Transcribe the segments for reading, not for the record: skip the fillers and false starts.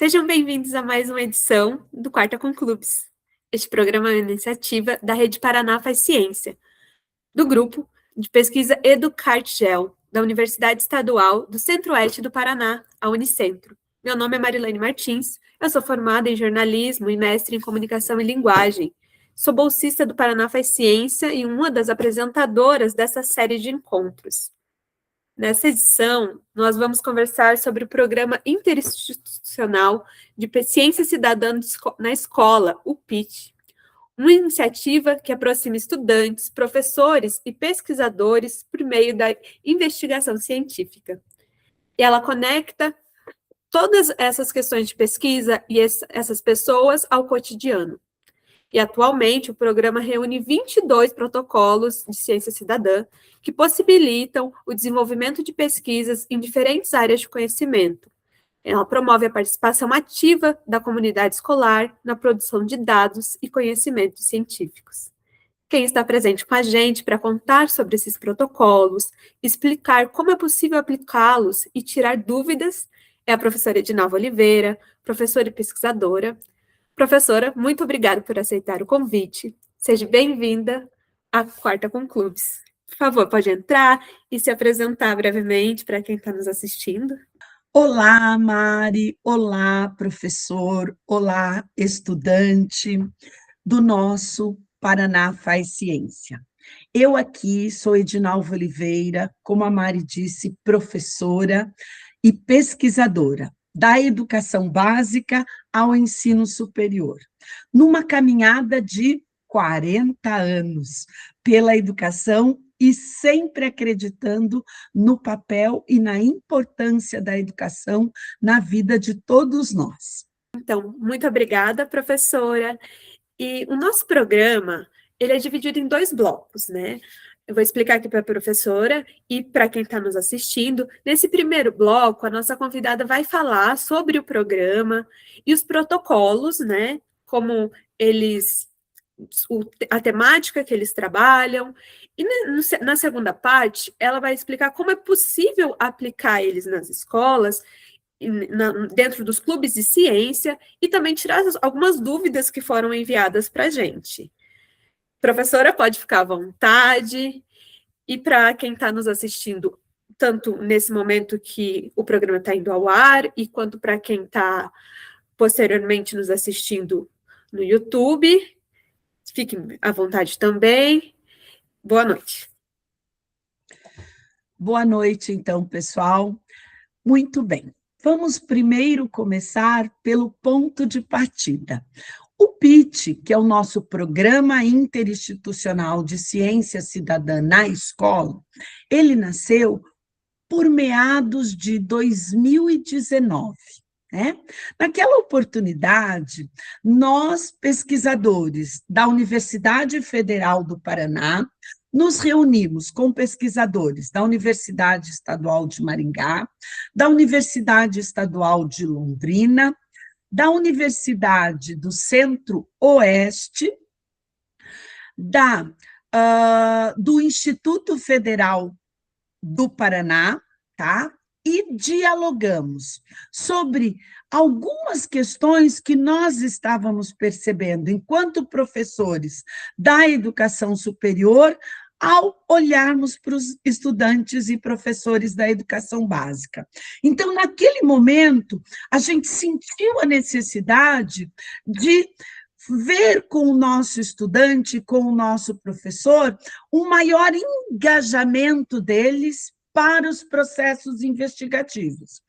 Sejam bem-vindos a mais uma edição do Quarta com Clubes. Este programa é uma iniciativa da Rede Paraná Faz Ciência, do grupo de pesquisa EduCartGel, da Universidade Estadual do Centro-Oeste do Paraná, a Unicentro. Meu nome é Marilene Martins, eu sou formada em jornalismo e mestre em comunicação e linguagem. Sou bolsista do Paraná Faz Ciência e uma das apresentadoras dessa série de encontros. Nessa edição, nós vamos conversar sobre o Programa Interinstitucional de Ciência Cidadã na Escola, o PIT, uma iniciativa que aproxima estudantes, professores e pesquisadores por meio da investigação científica. E ela conecta todas essas questões de pesquisa e essas pessoas ao cotidiano. E, atualmente, o programa reúne 22 protocolos de ciência cidadã que possibilitam o desenvolvimento de pesquisas em diferentes áreas de conhecimento. Ela promove a participação ativa da comunidade escolar na produção de dados e conhecimentos científicos. Quem está presente com a gente para contar sobre esses protocolos, explicar como é possível aplicá-los e tirar dúvidas é a professora Edinalva Oliveira, professora e pesquisadora. Professora, muito obrigada por aceitar o convite. Seja bem-vinda à Quarta com Clubes. Por favor, pode entrar e se apresentar brevemente para quem está nos assistindo. Olá, Mari. Olá, professor. Olá, estudante do nosso Paraná Faz Ciência. Eu aqui sou Edinalva Oliveira, como a Mari disse, professora e pesquisadora da educação básica ao ensino superior, numa caminhada de 40 anos pela educação e sempre acreditando no papel e na importância da educação na vida de todos nós. Então, muito obrigada, professora. E o nosso programa, ele é dividido em 2 blocos, né? Eu vou explicar aqui para a professora e para quem está nos assistindo. Nesse primeiro bloco, a nossa convidada vai falar sobre o programa e os protocolos, né? Como eles, a temática que eles trabalham. E na segunda parte, ela vai explicar como é possível aplicar eles nas escolas, dentro dos clubes de ciência, e também tirar algumas dúvidas que foram enviadas para a gente. Professora, pode ficar à vontade. E para quem está nos assistindo, tanto nesse momento que o programa está indo ao ar, e quanto para quem está posteriormente nos assistindo no YouTube, fiquem à vontade também. Boa noite. Boa noite, então, pessoal. Muito bem. Vamos primeiro começar pelo ponto de partida. O PIT, que é o nosso Programa Interinstitucional de Ciência Cidadã na Escola, ele nasceu por meados de 2019. Né? Naquela oportunidade, nós, pesquisadores da Universidade Federal do Paraná, nos reunimos com pesquisadores da Universidade Estadual de Maringá, da Universidade Estadual de Londrina, da Universidade do Centro-Oeste, do Instituto Federal do Paraná, tá? E dialogamos sobre algumas questões que nós estávamos percebendo enquanto professores da educação superior, ao olharmos para os estudantes e professores da educação básica. Então, naquele momento, a gente sentiu a necessidade de ver com o nosso estudante, com o nosso professor, um maior engajamento deles para os processos investigativos.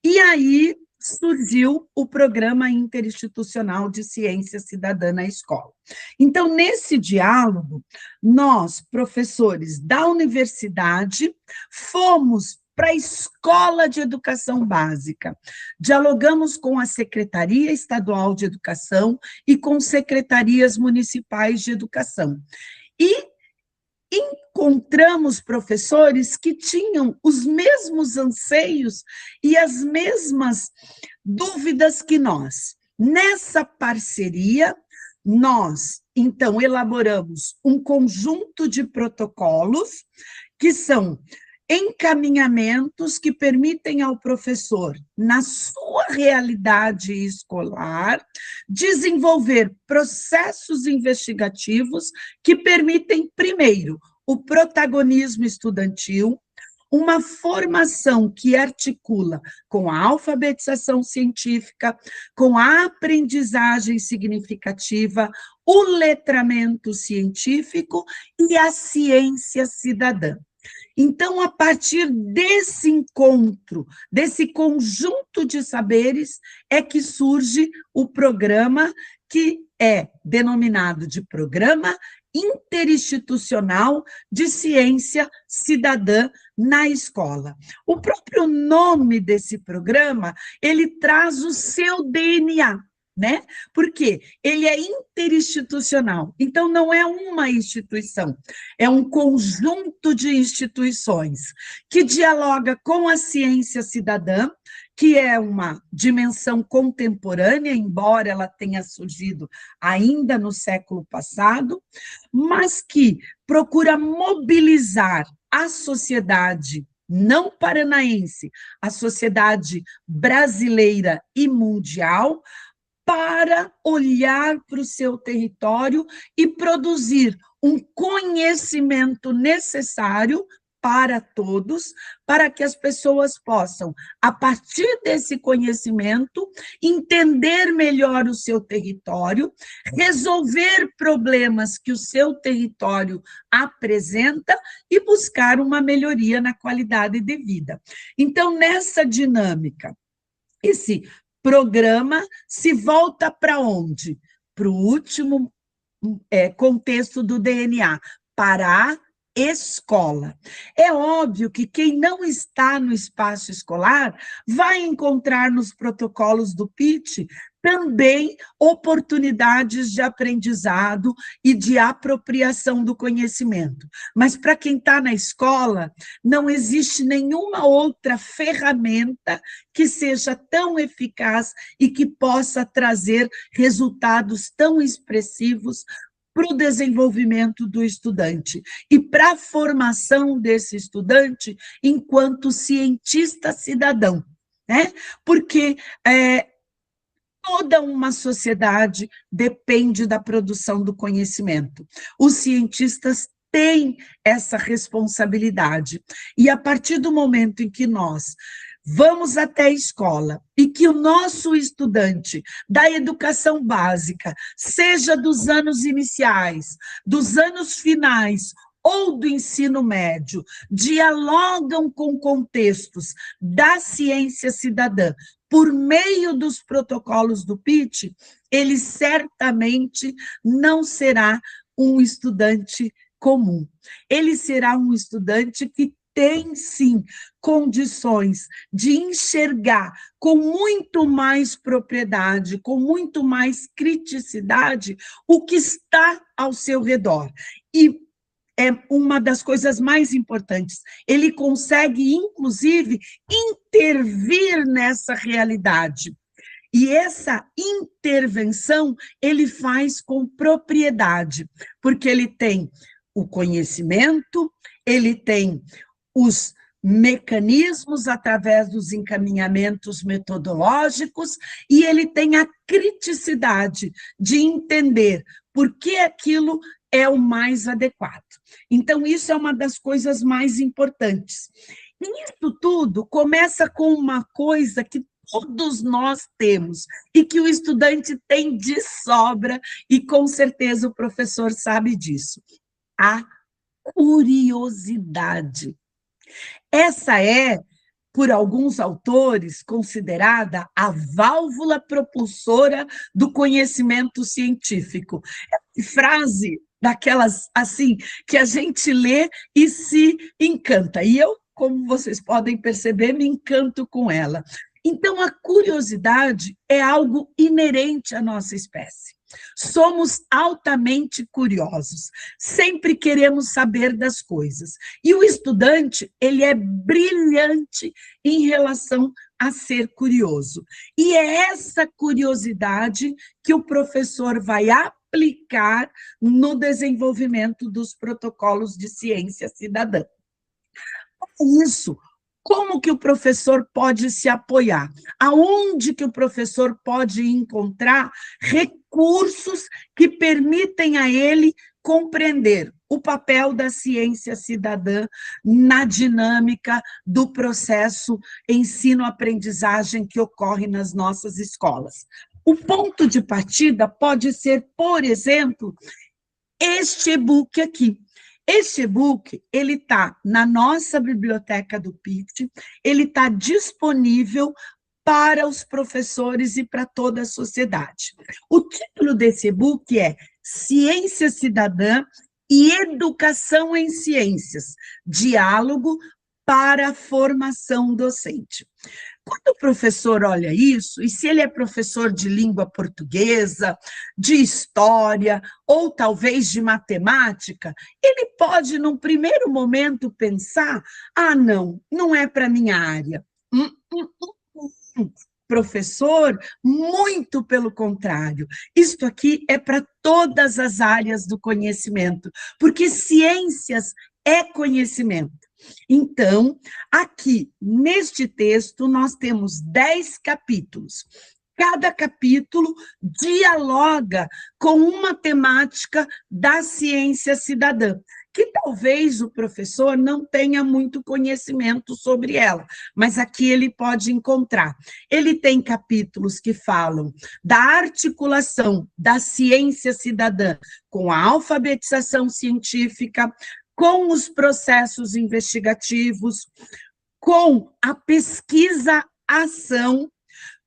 E aí surgiu o Programa Interinstitucional de Ciência Cidadã na Escola. Então, nesse diálogo, nós, professores da universidade, fomos para a Escola de Educação Básica. Dialogamos com a Secretaria Estadual de Educação e com secretarias municipais de educação. E encontramos professores que tinham os mesmos anseios e as mesmas dúvidas que nós. Nessa parceria, nós, então, elaboramos um conjunto de protocolos que são encaminhamentos que permitem ao professor, na sua realidade escolar, desenvolver processos investigativos que permitem, primeiro, o protagonismo estudantil, uma formação que articula com a alfabetização científica, com a aprendizagem significativa, o letramento científico e a ciência cidadã. Então, a partir desse encontro, desse conjunto de saberes, é que surge o programa que é denominado de Programa Interinstitucional de Ciência Cidadã na Escola. O próprio nome desse programa, ele traz o seu DNA, né? Porque ele é interinstitucional, então não é uma instituição, é um conjunto de instituições que dialoga com a ciência cidadã, que é uma dimensão contemporânea, embora ela tenha surgido ainda no século passado, mas que procura mobilizar a sociedade não paranaense, a sociedade brasileira e mundial, para olhar para o seu território e produzir um conhecimento necessário para todos, para que as pessoas possam, a partir desse conhecimento, entender melhor o seu território, resolver problemas que o seu território apresenta e buscar uma melhoria na qualidade de vida. Então, nessa dinâmica, esse programa se volta para onde? Para o último contexto do DNA, para a escola. É óbvio que quem não está no espaço escolar vai encontrar nos protocolos do PIT também oportunidades de aprendizado e de apropriação do conhecimento. Mas para quem está na escola, não existe nenhuma outra ferramenta que seja tão eficaz e que possa trazer resultados tão expressivos para o desenvolvimento do estudante e para a formação desse estudante enquanto cientista cidadão, né? Porque toda uma sociedade depende da produção do conhecimento. Os cientistas têm essa responsabilidade. E a partir do momento em que nós vamos até a escola e que o nosso estudante da educação básica, seja dos anos iniciais, dos anos finais ou do ensino médio, dialogam com contextos da ciência cidadã por meio dos protocolos do PIT, ele certamente não será um estudante comum. Ele será um estudante que tem, sim, condições de enxergar com muito mais propriedade, com muito mais criticidade, o que está ao seu redor. E é uma das coisas mais importantes. Ele consegue, inclusive, intervir nessa realidade. E essa intervenção ele faz com propriedade, porque ele tem o conhecimento, ele tem os mecanismos através dos encaminhamentos metodológicos e ele tem a criticidade de entender por que aquilo é o mais adequado. Então, isso é uma das coisas mais importantes. E isso tudo começa com uma coisa que todos nós temos e que o estudante tem de sobra, e com certeza o professor sabe disso: a curiosidade. Essa é, por alguns autores, considerada a válvula propulsora do conhecimento científico. É uma frase daquelas, assim, que a gente lê e se encanta. E eu, como vocês podem perceber, me encanto com ela. Então, a curiosidade é algo inerente à nossa espécie. Somos altamente curiosos, sempre queremos saber das coisas. E o estudante, ele é brilhante em relação a ser curioso. E é essa curiosidade que o professor vai aplicar no desenvolvimento dos protocolos de ciência cidadã. Isso. Como que o professor pode se apoiar? Aonde que o professor pode encontrar recursos que permitem a ele compreender o papel da ciência cidadã na dinâmica do processo ensino-aprendizagem que ocorre nas nossas escolas? O ponto de partida pode ser, por exemplo, este e-book aqui. Este e-book, ele está na nossa biblioteca do PIT, ele está disponível para os professores e para toda a sociedade. O título desse e-book é Ciência Cidadã e Educação em Ciências, Diálogo para a Formação Docente. Quando o professor olha isso, e se ele é professor de língua portuguesa, de história, ou talvez de matemática, ele pode, num primeiro momento, pensar, não é para a minha área. Professor, muito pelo contrário, isto aqui é para todas as áreas do conhecimento, porque ciências é conhecimento. Então, aqui, neste texto, nós temos 10 capítulos. Cada capítulo dialoga com uma temática da ciência cidadã, que talvez o professor não tenha muito conhecimento sobre ela, mas aqui ele pode encontrar. Ele tem capítulos que falam da articulação da ciência cidadã com a alfabetização científica, com os processos investigativos, com a pesquisa-ação,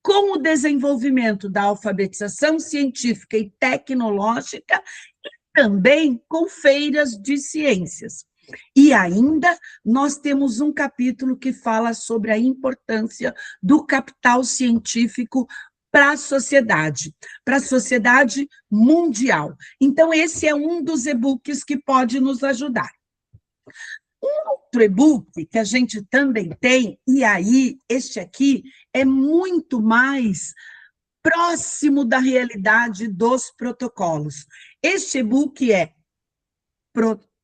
com o desenvolvimento da alfabetização científica e tecnológica, e também com feiras de ciências. E ainda nós temos um capítulo que fala sobre a importância do capital científico para a sociedade mundial. Então, esse é um dos e-books que pode nos ajudar. Um outro e-book que a gente também tem, e aí este aqui é muito mais próximo da realidade dos protocolos. Este e-book é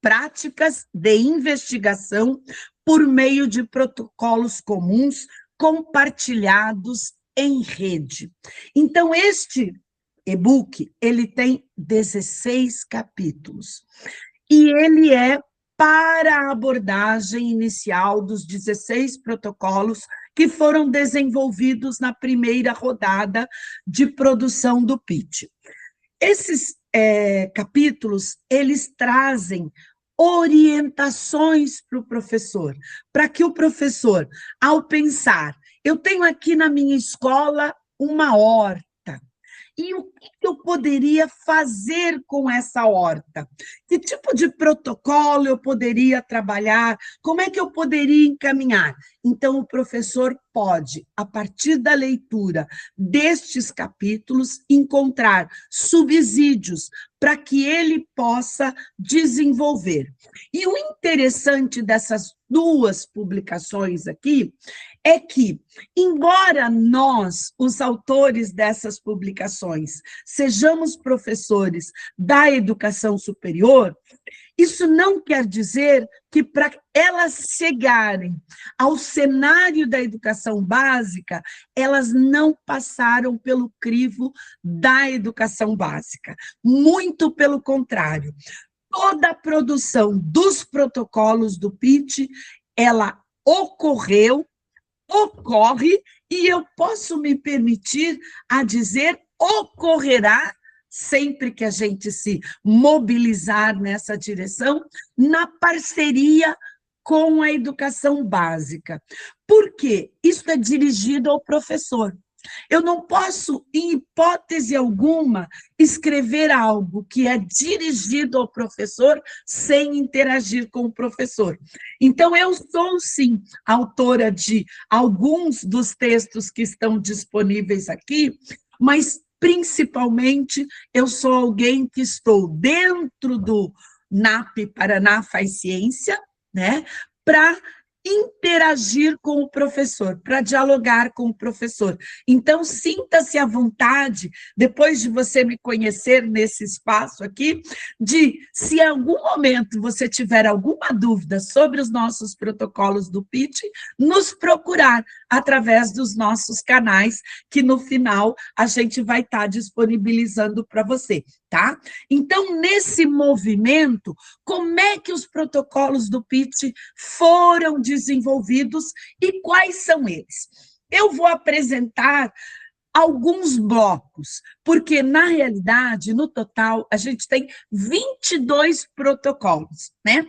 Práticas de Investigação por meio de protocolos comuns compartilhados em rede. Então, este e-book, ele tem 16 capítulos, e ele é para a abordagem inicial dos 16 protocolos que foram desenvolvidos na primeira rodada de produção do PIT. Esses capítulos, eles trazem orientações para o professor, para que o professor, ao pensar, eu tenho aqui na minha escola uma horta, e o que eu poderia fazer com essa horta? Que tipo de protocolo eu poderia trabalhar? Como é que eu poderia encaminhar? Então, o professor pode, a partir da leitura destes capítulos, encontrar subsídios para que ele possa desenvolver. E o interessante dessas duas publicações aqui é que, embora nós, os autores dessas publicações, sejamos professores da educação superior, isso não quer dizer que, para elas chegarem ao cenário da educação básica, elas não passaram pelo crivo da educação básica. Muito pelo contrário. Toda a produção dos protocolos do PIT, ela ocorre, e eu posso me permitir a dizer ocorrerá, sempre que a gente se mobilizar nessa direção, na parceria com a educação básica. Por quê? Isso é dirigido ao professor. Eu não posso, em hipótese alguma, escrever algo que é dirigido ao professor sem interagir com o professor. Então, eu sou, sim, autora de alguns dos textos que estão disponíveis aqui, mas, principalmente, eu sou alguém que estou dentro do NAP Paraná Faz Ciência, né, para interagir com o professor, para dialogar com o professor. Então, sinta-se à vontade, depois de você me conhecer nesse espaço aqui, de, se em algum momento você tiver alguma dúvida sobre os nossos protocolos do PIT, nos procurar através dos nossos canais, que no final a gente vai estar disponibilizando para você, tá? Então, nesse movimento, como é que os protocolos do PIT foram desenvolvidos e quais são eles? Eu vou apresentar alguns blocos, porque, na realidade, no total, a gente tem 22 protocolos, né?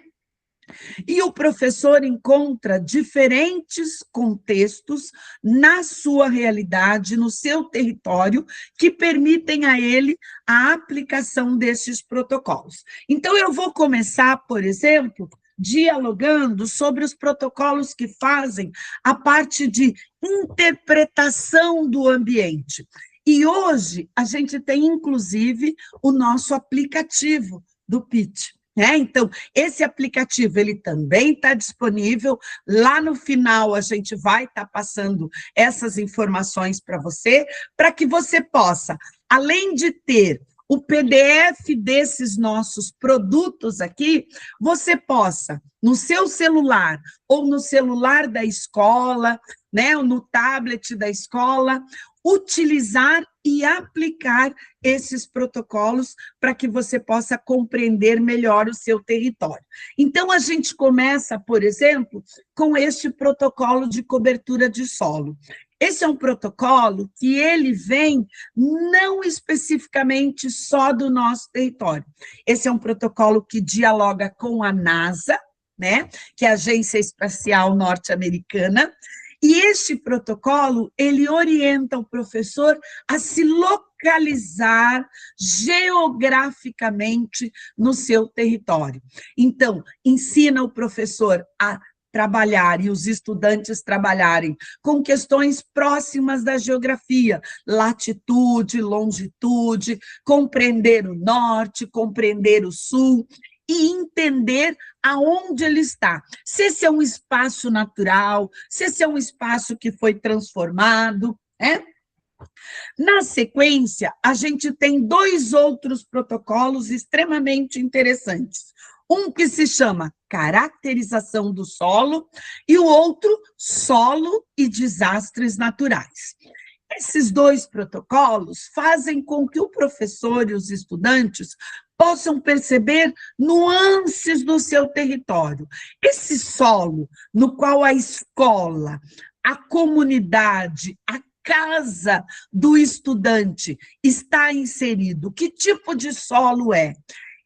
E o professor encontra diferentes contextos na sua realidade, no seu território, que permitem a ele a aplicação desses protocolos. Então, eu vou começar, por exemplo, dialogando sobre os protocolos que fazem a parte de interpretação do ambiente. E hoje a gente tem, inclusive, o nosso aplicativo do PIT. Então, esse aplicativo, ele também está disponível. Lá no final, a gente vai estar passando essas informações para que você possa, além de ter o PDF desses nossos produtos aqui, você possa, no seu celular ou no celular da escola, né, ou no tablet da escola, utilizar e aplicar esses protocolos para que você possa compreender melhor o seu território. Então, a gente começa, por exemplo, com este protocolo de cobertura de solo. Esse é um protocolo que ele vem não especificamente só do nosso território. Esse é um protocolo que dialoga com a NASA, né, que é a Agência Espacial Norte-Americana, e este protocolo, ele orienta o professor a se localizar geograficamente no seu território. Então, ensina o professor a trabalhar e os estudantes trabalharem com questões próximas da geografia, latitude, longitude, compreender o norte, compreender o sul, e entender aonde ele está. Se esse é um espaço natural, se esse é um espaço que foi transformado, né? Na sequência, a gente tem 2 outros protocolos extremamente interessantes. Um que se chama caracterização do solo e o outro, solo e desastres naturais. Esses 2 protocolos fazem com que o professor e os estudantes possam perceber nuances do seu território. Esse solo no qual a escola, a comunidade, a casa do estudante está inserido, que tipo de solo é?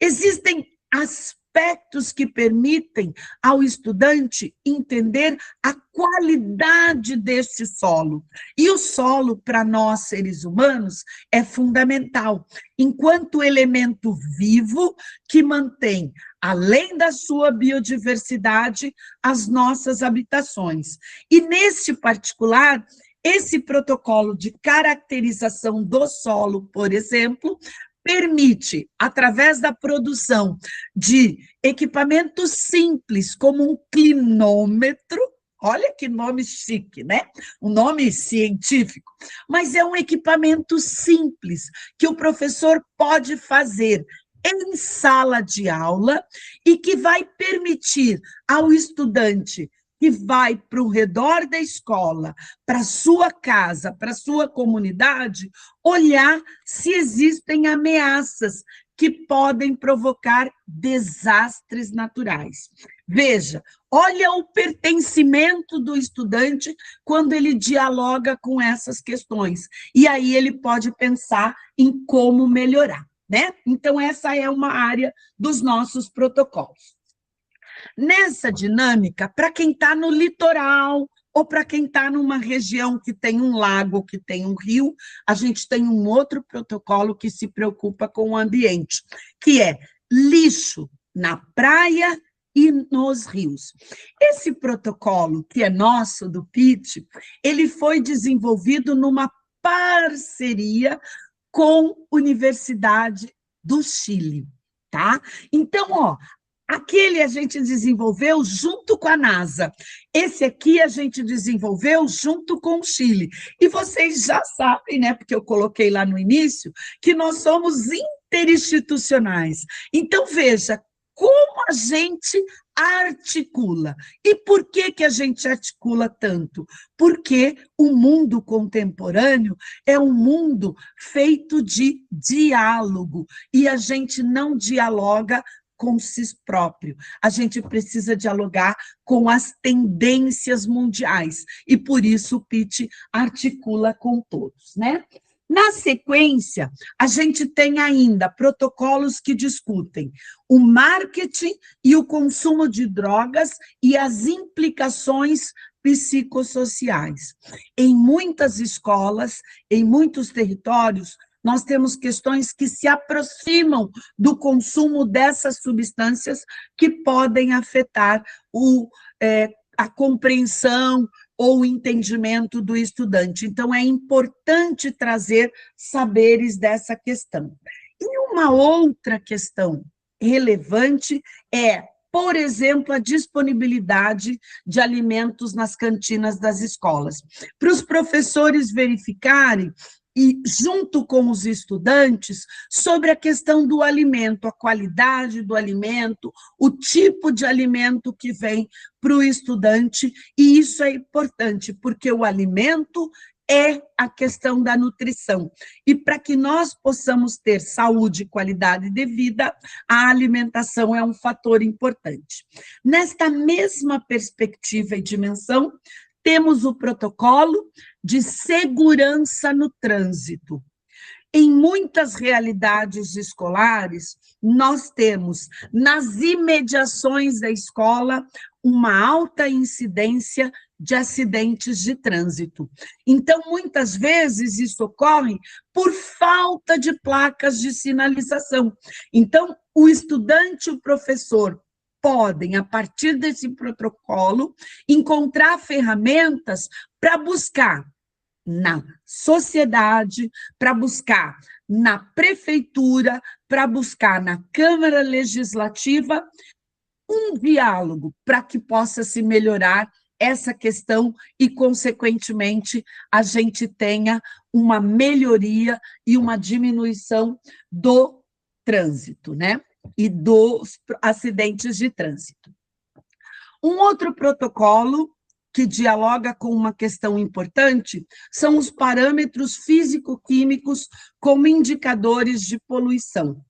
Existem aspectos que permitem ao estudante entender a qualidade deste solo. E o solo, para nós, seres humanos, é fundamental, enquanto elemento vivo que mantém, além da sua biodiversidade, as nossas habitações. E, nesse particular, esse protocolo de caracterização do solo, por exemplo, permite, através da produção de equipamentos simples, como um clinômetro, olha que nome chique, né? Um nome científico, mas é um equipamento simples que o professor pode fazer em sala de aula e que vai permitir ao estudante que vai para o redor da escola, para a sua casa, para a sua comunidade, olhar se existem ameaças que podem provocar desastres naturais. Veja, olha o pertencimento do estudante quando ele dialoga com essas questões, e aí ele pode pensar em como melhorar, né? Então, essa é uma área dos nossos protocolos. Nessa dinâmica, para quem está no litoral, ou para quem está numa região que tem um lago, que tem um rio, a gente tem um outro protocolo que se preocupa com o ambiente, que é lixo na praia e nos rios. Esse protocolo, que é nosso, do PIT, ele foi desenvolvido numa parceria com a Universidade do Chile, tá? Então, Aquele a gente desenvolveu junto com a NASA. Esse aqui a gente desenvolveu junto com o Chile. E vocês já sabem, né, porque eu coloquei lá no início, que nós somos interinstitucionais. Então, veja, como a gente articula. E por que que a gente articula tanto? Porque o mundo contemporâneo é um mundo feito de diálogo, e a gente não dialoga com si próprio. A gente precisa dialogar com as tendências mundiais, e por isso o PIT articula com todos, né? Na sequência, a gente tem ainda protocolos que discutem o marketing e o consumo de drogas e as implicações psicossociais. Em muitas escolas, em muitos territórios, nós temos questões que se aproximam do consumo dessas substâncias que podem afetar a compreensão ou o entendimento do estudante. Então, é importante trazer saberes dessa questão. E uma outra questão relevante é, por exemplo, a disponibilidade de alimentos nas cantinas das escolas. Para os professores verificarem, e junto com os estudantes, sobre a questão do alimento, a qualidade do alimento, o tipo de alimento que vem para o estudante, e isso é importante, porque o alimento é a questão da nutrição. E para que nós possamos ter saúde e qualidade de vida, a alimentação é um fator importante. Nesta mesma perspectiva e dimensão, temos o protocolo de segurança no trânsito. Em muitas realidades escolares, nós temos, nas imediações da escola, uma alta incidência de acidentes de trânsito. Então, muitas vezes, isso ocorre por falta de placas de sinalização. Então, o estudante e o professor podem, a partir desse protocolo, encontrar ferramentas para buscar na sociedade, para buscar na prefeitura, para buscar na Câmara Legislativa um diálogo para que possa se melhorar essa questão e, consequentemente, a gente tenha uma melhoria e uma diminuição do trânsito, né? E dos acidentes de trânsito. Um outro protocolo que dialoga com uma questão importante são os parâmetros físico-químicos como indicadores de poluição.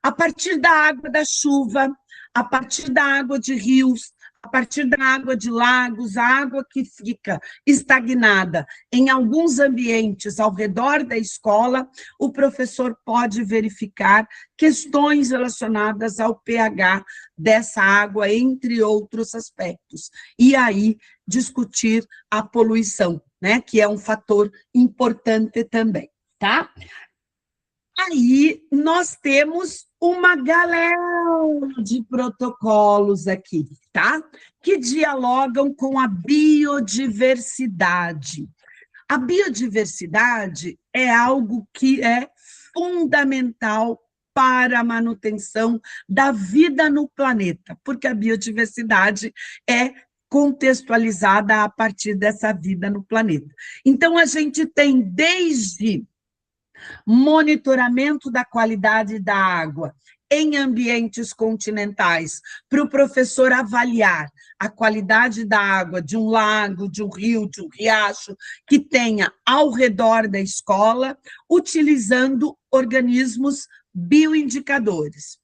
A partir da água da chuva, a partir da água de rios, a partir da água de lagos, a água que fica estagnada em alguns ambientes ao redor da escola, o professor pode verificar questões relacionadas ao pH dessa água, entre outros aspectos. E aí, discutir a poluição, né, que é um fator importante também, tá? Aí, nós temos uma galera de protocolos aqui, tá? Que dialogam com a biodiversidade. A biodiversidade é algo que é fundamental para a manutenção da vida no planeta, porque a biodiversidade é contextualizada a partir dessa vida no planeta. Então, a gente tem desde monitoramento da qualidade da água em ambientes continentais, para o professor avaliar a qualidade da água de um lago, de um rio, de um riacho, que tenha ao redor da escola, utilizando organismos bioindicadores.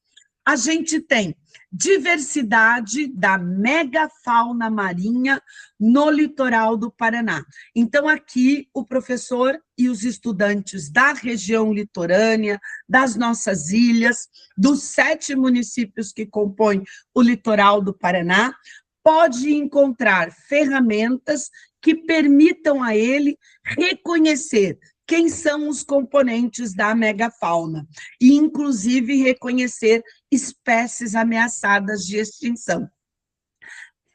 A gente tem diversidade da megafauna marinha no litoral do Paraná. Então, aqui, o professor e os estudantes da região litorânea, das nossas ilhas, dos 7 municípios que compõem o litoral do Paraná, pode encontrar ferramentas que permitam a ele reconhecer quem são os componentes da megafauna, e, inclusive, reconhecer espécies ameaçadas de extinção.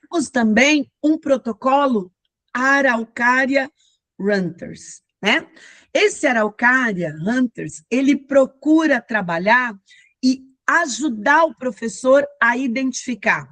Temos também um protocolo Araucaria Hunters, né? Esse Araucaria Hunters, ele procura trabalhar e ajudar o professor a identificar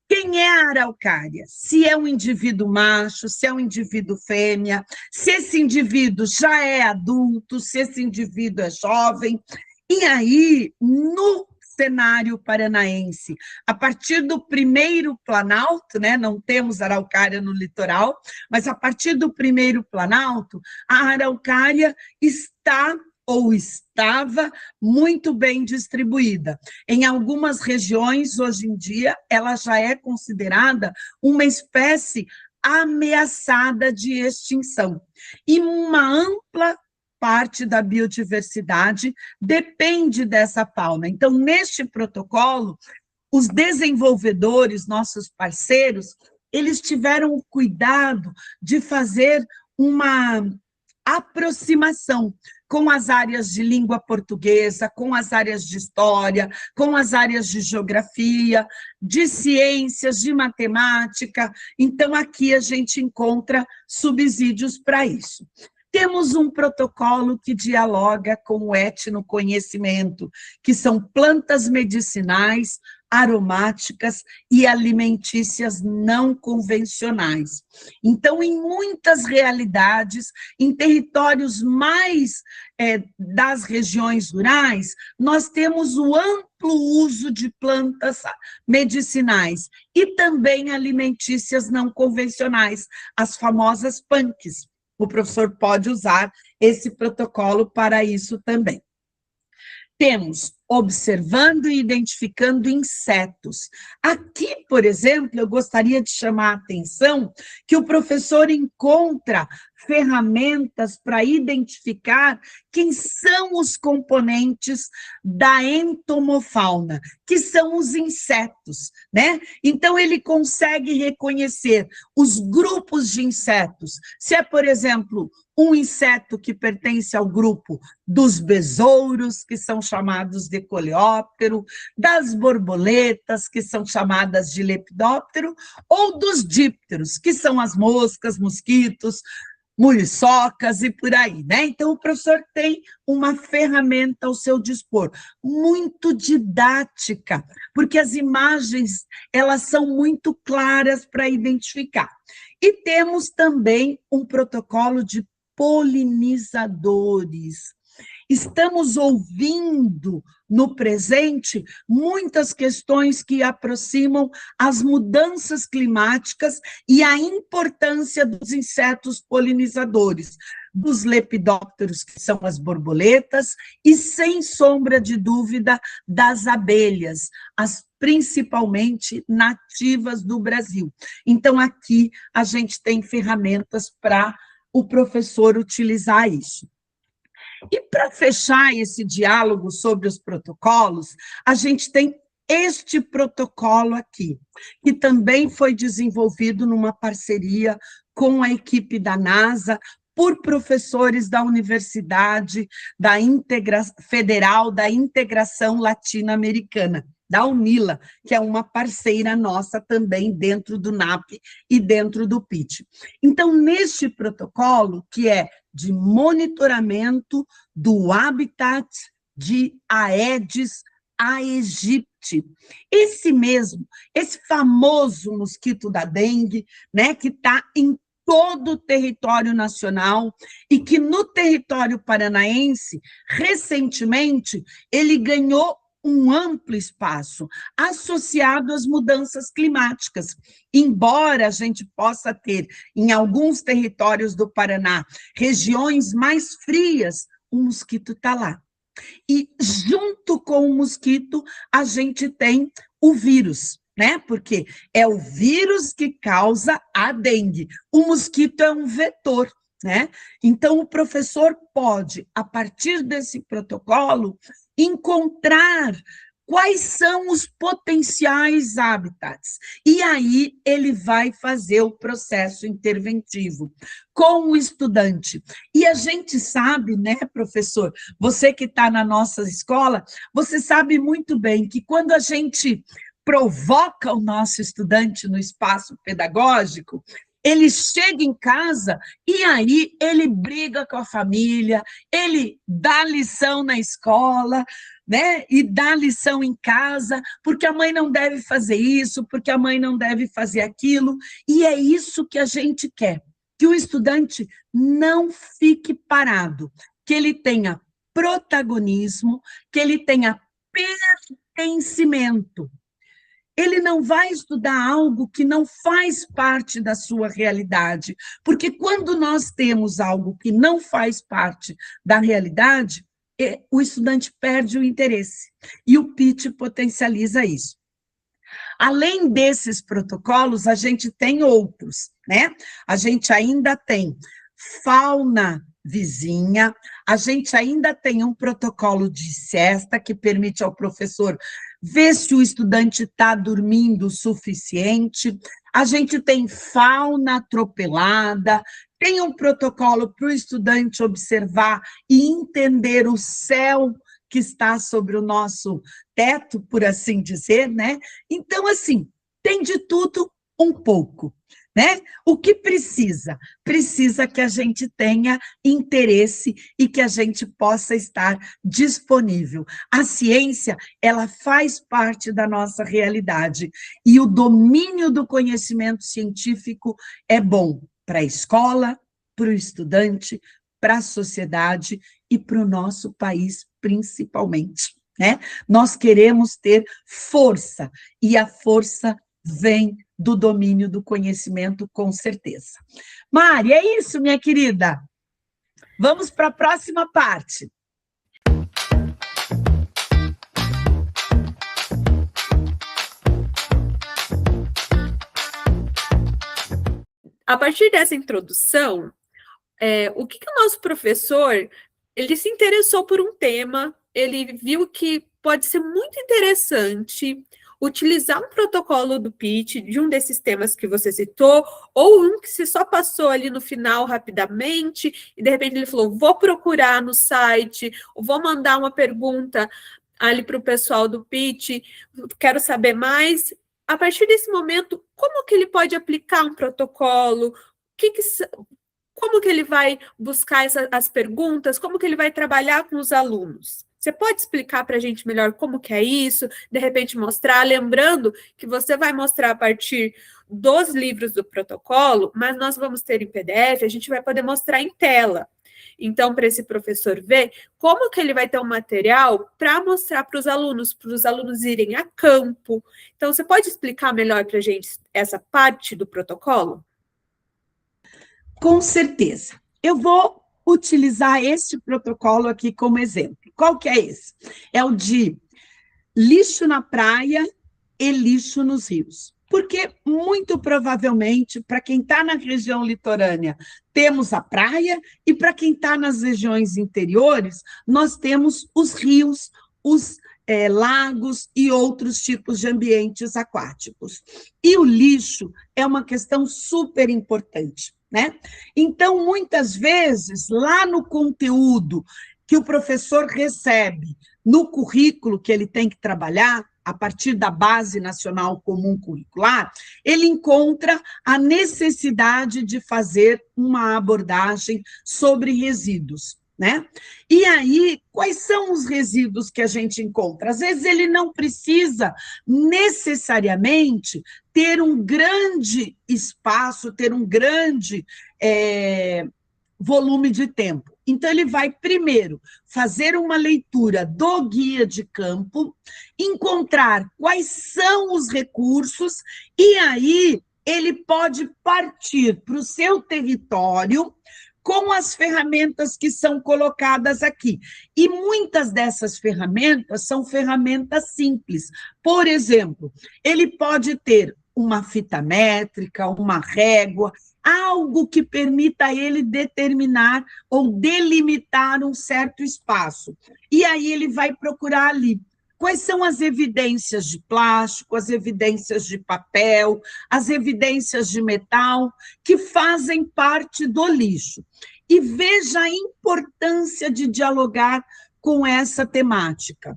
quem é a araucária, se é um indivíduo macho, se é um indivíduo fêmea, se esse indivíduo já é adulto, se esse indivíduo é jovem. E aí, no cenário paranaense, a partir do primeiro planalto, né, não temos araucária no litoral, mas a partir do primeiro planalto, a araucária está ou estava muito bem distribuída. Em algumas regiões, hoje em dia, ela já é considerada uma espécie ameaçada de extinção. E uma ampla parte da biodiversidade depende dessa fauna. Então, neste protocolo, os desenvolvedores, nossos parceiros, eles tiveram o cuidado de fazer uma aproximação com as áreas de língua portuguesa, com as áreas de história, com as áreas de geografia, de ciências, de matemática. Então, aqui a gente encontra subsídios para isso. Temos um protocolo que dialoga com o etnoconhecimento, que são plantas medicinais, aromáticas e alimentícias não convencionais. Então, em muitas realidades, em territórios mais das regiões rurais, nós temos o amplo uso de plantas medicinais e também alimentícias não convencionais, as famosas PANCs. O professor pode usar esse protocolo para isso também. Temos observando e identificando insetos. Aqui, por exemplo, eu gostaria de chamar a atenção que o professor encontra ferramentas para identificar quem são os componentes da entomofauna, que são os insetos, né? Então, ele consegue reconhecer os grupos de insetos. Se é, por exemplo, um inseto que pertence ao grupo dos besouros, que são chamados de coleóptero, das borboletas, que são chamadas de lepidóptero, ou dos dípteros, que são as moscas, mosquitos, muriçocas e por aí, né? Então, o professor tem uma ferramenta ao seu dispor, muito didática, porque as imagens, elas são muito claras para identificar. E temos também um protocolo de polinizadores. Estamos ouvindo no presente muitas questões que aproximam as mudanças climáticas e a importância dos insetos polinizadores, dos lepidópteros, que são as borboletas, e, sem sombra de dúvida, das abelhas, as principalmente nativas do Brasil. Então, aqui a gente tem ferramentas para o professor utilizar isso. E para fechar esse diálogo sobre os protocolos, a gente tem este protocolo aqui, que também foi desenvolvido numa parceria com a equipe da NASA, por professores da Universidade Federal da Integração Latino-Americana, da UNILA, que é uma parceira nossa também dentro do NAP e dentro do PIT. Então, neste protocolo, que é de monitoramento do habitat de Aedes aegypti, esse famoso mosquito da dengue, né, que está em todo o território nacional e que no território paranaense, recentemente, ele ganhou um amplo espaço associado às mudanças climáticas. Embora a gente possa ter, em alguns territórios do Paraná, regiões mais frias, o mosquito está lá. E junto com o mosquito, a gente tem o vírus, né? Porque é o vírus que causa a dengue. O mosquito é um vetor, né? Então, o professor pode, a partir desse protocolo, encontrar quais são os potenciais habitats. E aí ele vai fazer o processo interventivo com o estudante. E a gente sabe, né, professor, você que está na nossa escola, você sabe muito bem que quando a gente provoca o nosso estudante no espaço pedagógico, ele chega em casa e aí ele briga com a família, ele dá lição na escola, né? E dar lição em casa, porque a mãe não deve fazer isso, porque a mãe não deve fazer aquilo. E é isso que a gente quer, que o estudante não fique parado, que ele tenha protagonismo, que ele tenha pertencimento. Ele não vai estudar algo que não faz parte da sua realidade, porque quando nós temos algo que não faz parte da realidade, o estudante perde o interesse, e o PIT potencializa isso. Além desses protocolos, a gente tem outros, né? A gente ainda tem fauna vizinha, a gente ainda tem um protocolo de siesta que permite ao professor ver se o estudante está dormindo o suficiente, a gente tem fauna atropelada, tem um protocolo para o estudante observar e entender o céu que está sobre o nosso teto, por assim dizer, né? Então, assim, tem de tudo um pouco, né? O que precisa? Precisa que a gente tenha interesse e que a gente possa estar disponível. A ciência, ela faz parte da nossa realidade, e o domínio do conhecimento científico é bom para a escola, para o estudante, para a sociedade e para o nosso país, principalmente, né? Nós queremos ter força, e a força vem do domínio do conhecimento, com certeza. Mari, é isso, minha querida. Vamos para a próxima parte. A partir dessa introdução, o que o nosso professor, ele se interessou por um tema, ele viu que pode ser muito interessante utilizar um protocolo do PIT, de um desses temas que você citou, ou um que se só passou ali no final rapidamente, e de repente ele falou, vou procurar no site, vou mandar uma pergunta ali para o pessoal do PIT, quero saber mais. A partir desse momento, como que ele pode aplicar um protocolo? Como que ele vai buscar as perguntas? Como que ele vai trabalhar com os alunos? Você pode explicar para a gente melhor como que é isso? De repente mostrar, lembrando que você vai mostrar a partir dos livros do protocolo, mas nós vamos ter em PDF, a gente vai poder mostrar em tela. Então, para esse professor ver como que ele vai ter um material para mostrar para os alunos irem a campo. Então, você pode explicar melhor para a gente essa parte do protocolo? Com certeza. Eu vou utilizar este protocolo aqui como exemplo. Qual que é esse? É o de lixo na praia e lixo nos rios. Porque, muito provavelmente, para quem está na região litorânea, temos a praia, e para quem está nas regiões interiores, nós temos os rios, os lagos e outros tipos de ambientes aquáticos. E o lixo é uma questão super importante, né? Então, muitas vezes, lá no conteúdo que o professor recebe, no currículo que ele tem que trabalhar, a partir da Base Nacional Comum Curricular, ele encontra a necessidade de fazer uma abordagem sobre resíduos, né? E aí, quais são os resíduos que a gente encontra? Às vezes ele não precisa necessariamente ter um grande espaço, ter um grande volume de tempo. Então, ele vai primeiro fazer uma leitura do guia de campo, encontrar quais são os recursos, e aí ele pode partir para o seu território com as ferramentas que são colocadas aqui. E muitas dessas ferramentas são ferramentas simples. Por exemplo, ele pode ter uma fita métrica, uma régua, algo que permita a ele determinar ou delimitar um certo espaço. E aí ele vai procurar ali quais são as evidências de plástico, as evidências de papel, as evidências de metal, que fazem parte do lixo. E veja a importância de dialogar com essa temática.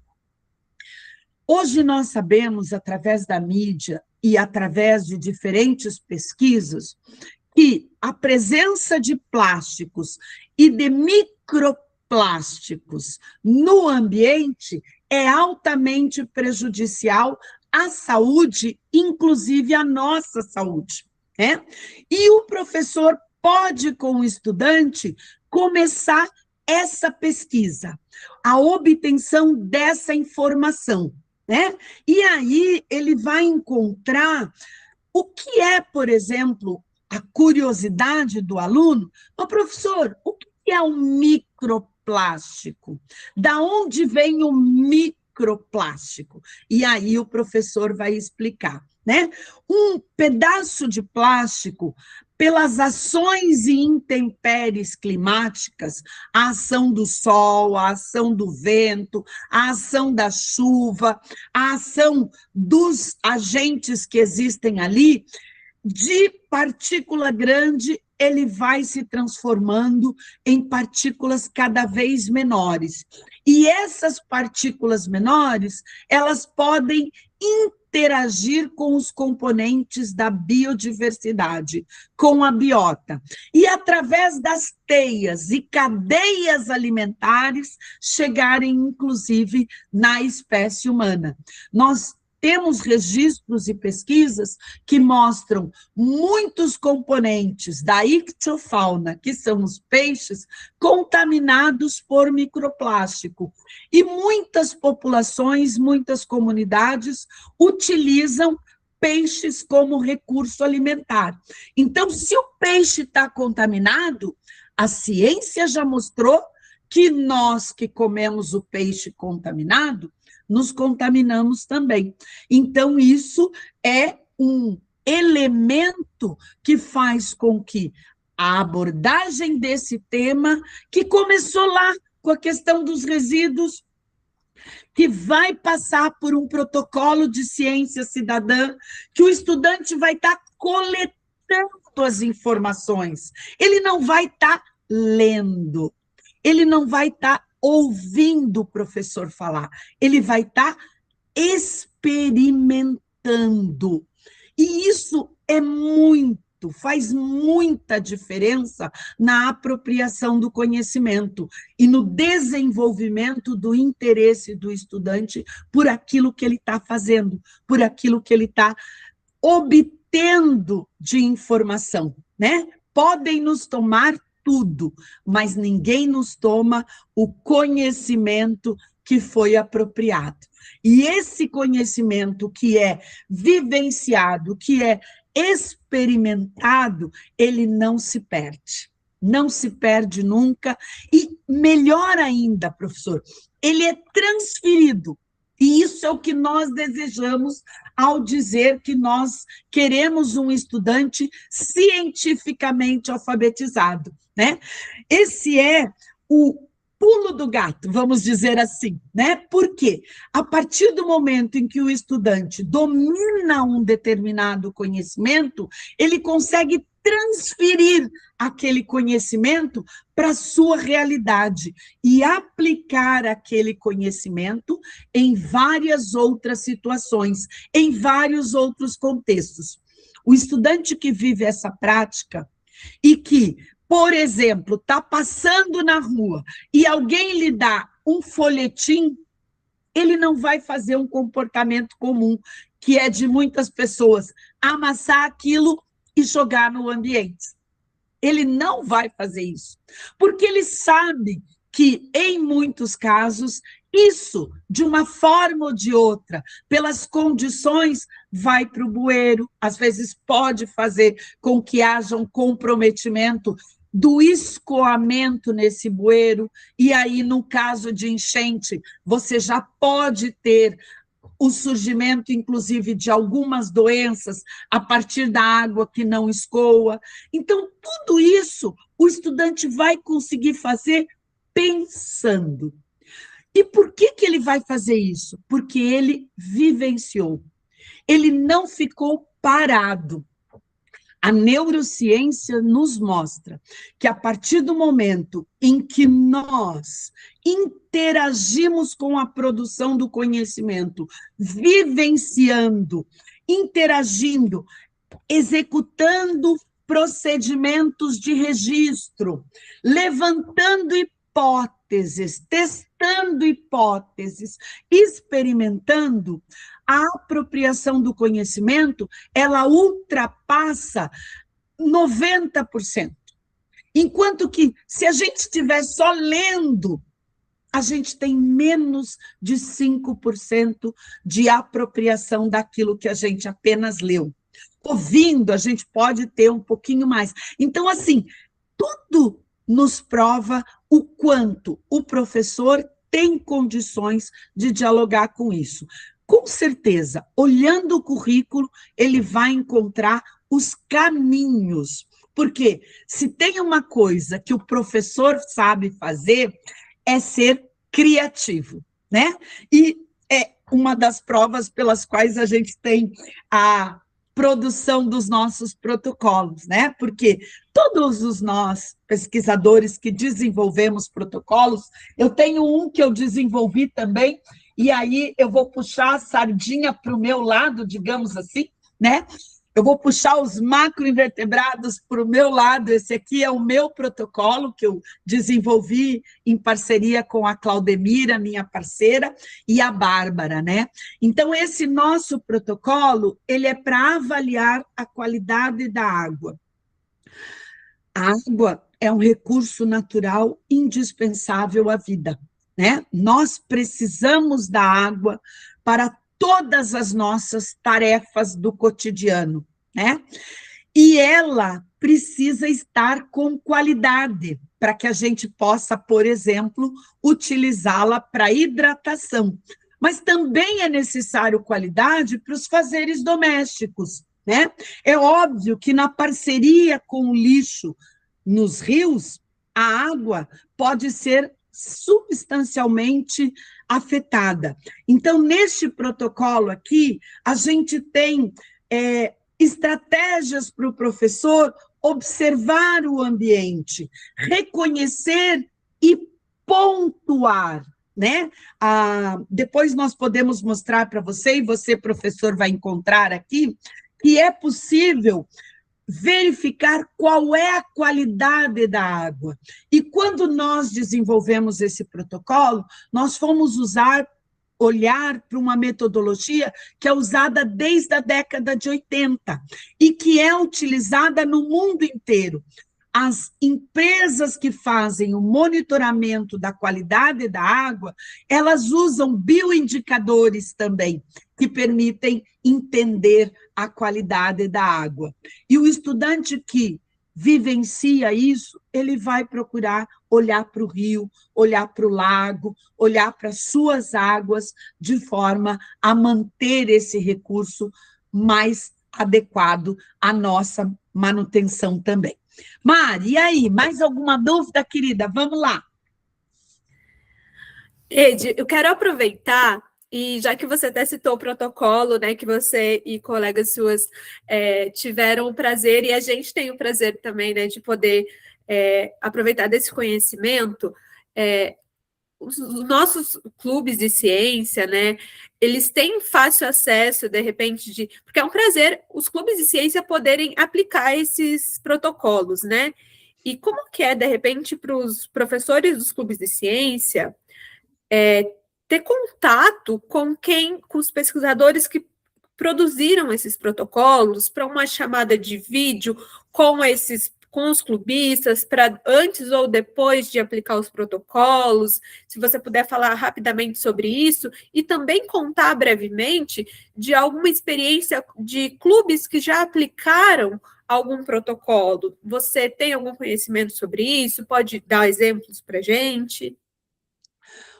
Hoje nós sabemos, através da mídia e através de diferentes pesquisas, que a presença de plásticos e de plásticos no ambiente é altamente prejudicial à saúde, inclusive à nossa saúde, né? E o professor pode, com o estudante, começar essa pesquisa, a obtenção dessa informação, né? E aí ele vai encontrar o que é, por exemplo, a curiosidade do aluno. Ô, professor, o que é um microplástico? Da onde vem o microplástico? E aí o professor vai explicar, né? Um pedaço de plástico, pelas ações e intempéries climáticas, a ação do sol, a ação do vento, a ação da chuva, a ação dos agentes que existem ali, de partícula grande, ele vai se transformando em partículas cada vez menores. E essas partículas menores, elas podem interagir com os componentes da biodiversidade, com a biota. E, através das teias e cadeias alimentares, chegarem, inclusive, na espécie humana. Nós temos registros e pesquisas que mostram muitos componentes da ictiofauna, que são os peixes, contaminados por microplástico. E muitas populações, muitas comunidades utilizam peixes como recurso alimentar. Então, se o peixe está contaminado, a ciência já mostrou que nós que comemos o peixe contaminado, nos contaminamos também. Então, isso é um elemento que faz com que a abordagem desse tema, que começou lá com a questão dos resíduos, que vai passar por um protocolo de ciência cidadã, que o estudante vai estar coletando as informações, ele não vai estar lendo, ele não vai estar ouvindo o professor falar, ele vai estar experimentando. E isso é muito, faz muita diferença na apropriação do conhecimento e no desenvolvimento do interesse do estudante por aquilo que ele está fazendo, por aquilo que ele está obtendo de informação, né? Podem nos tomar tudo, mas ninguém nos toma o conhecimento que foi apropriado. E esse conhecimento que é vivenciado, que é experimentado, ele não se perde. Não se perde nunca. E melhor ainda, professor, ele é transferido. E isso é o que nós desejamos ao dizer que nós queremos um estudante cientificamente alfabetizado, né? Esse é o pulo do gato, vamos dizer assim, né? Porque a partir do momento em que o estudante domina um determinado conhecimento, ele consegue transferir aquele conhecimento para a sua realidade e aplicar aquele conhecimento em várias outras situações, em vários outros contextos. O estudante que vive essa prática e que, por exemplo, está passando na rua e alguém lhe dá um folhetim, ele não vai fazer um comportamento comum, que é de muitas pessoas, amassar aquilo e jogar no ambiente. Ele não vai fazer isso, porque ele sabe que, em muitos casos, isso, de uma forma ou de outra, pelas condições, vai para o bueiro, às vezes pode fazer com que haja um comprometimento do escoamento nesse bueiro, e aí, no caso de enchente, você já pode ter o surgimento, inclusive, de algumas doenças a partir da água que não escoa. Então, tudo isso o estudante vai conseguir fazer pensando. E por que ele vai fazer isso? Porque ele vivenciou. Ele não ficou parado. A neurociência nos mostra que, a partir do momento em que nós interagimos com a produção do conhecimento, vivenciando, interagindo, executando procedimentos de registro, levantando hipóteses, testando hipóteses, experimentando, a apropriação do conhecimento, ela ultrapassa 90%. Enquanto que, se a gente estiver só lendo, a gente tem menos de 5% de apropriação daquilo que a gente apenas leu. Ouvindo, a gente pode ter um pouquinho mais. Então, assim, tudo nos prova o quanto o professor tem condições de dialogar com isso. Com certeza, olhando o currículo, ele vai encontrar os caminhos. Porque se tem uma coisa que o professor sabe fazer, é ser criativo, né? E é uma das provas pelas quais a gente tem a produção dos nossos protocolos, né? Porque todos os nós, pesquisadores que desenvolvemos protocolos, eu tenho um que eu desenvolvi também, e aí eu vou puxar a sardinha para o meu lado, digamos assim, né? Eu vou puxar os macroinvertebrados para o meu lado. Esse aqui é o meu protocolo, que eu desenvolvi em parceria com a Claudemira, minha parceira, e a Bárbara, né? Então, esse nosso protocolo, ele é para avaliar a qualidade da água. A água é um recurso natural indispensável à vida, né? Nós precisamos da água para todas as nossas tarefas do cotidiano, né? E ela precisa estar com qualidade, para que a gente possa, por exemplo, utilizá-la para hidratação. Mas também é necessário qualidade para os fazeres domésticos, né? É óbvio que na parceria com o lixo nos rios, a água pode ser substancialmente afetada. Então, neste protocolo aqui, a gente tem estratégias para o professor observar o ambiente, reconhecer e pontuar, né? Depois nós podemos mostrar para você, e você, professor, vai encontrar aqui, que é possível verificar qual é a qualidade da água. E quando nós desenvolvemos esse protocolo, nós fomos olhar para uma metodologia que é usada desde a década de 80 e que é utilizada no mundo inteiro. As empresas que fazem o monitoramento da qualidade da água, elas usam bioindicadores também, que permitem entender a qualidade da água. E o estudante que vivencia isso, ele vai procurar olhar para o rio, olhar para o lago, olhar para as suas águas, de forma a manter esse recurso mais adequado à nossa manutenção também. Mari, e aí, mais alguma dúvida, querida? Vamos lá. Ed, eu quero aproveitar, e já que você até citou o protocolo, né, que você e colegas suas tiveram o prazer, e a gente tem o prazer também, né, de poder aproveitar desse conhecimento, os nossos clubes de ciência, né, eles têm fácil acesso, de repente, porque é um prazer os clubes de ciência poderem aplicar esses protocolos, né? E como que é, de repente, para os professores dos clubes de ciência ter contato com os pesquisadores que produziram esses protocolos, para uma chamada de vídeo com os clubistas, para antes ou depois de aplicar os protocolos, se você puder falar rapidamente sobre isso, e também contar brevemente de alguma experiência de clubes que já aplicaram algum protocolo. Você tem algum conhecimento sobre isso? Pode dar exemplos para a gente?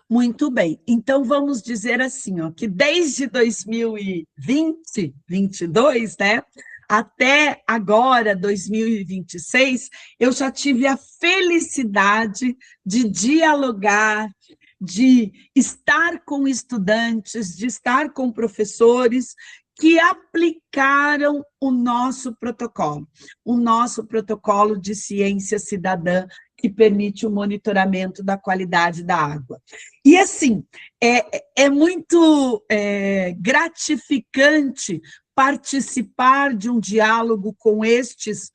Muito bem, então vamos dizer assim, ó, que desde 2020, 2022, né, até agora, 2026, eu já tive a felicidade de dialogar, de estar com estudantes, de estar com professores que aplicaram o nosso protocolo de ciência cidadã, que permite o monitoramento da qualidade da água. E, assim, é muito gratificante participar de um diálogo com estes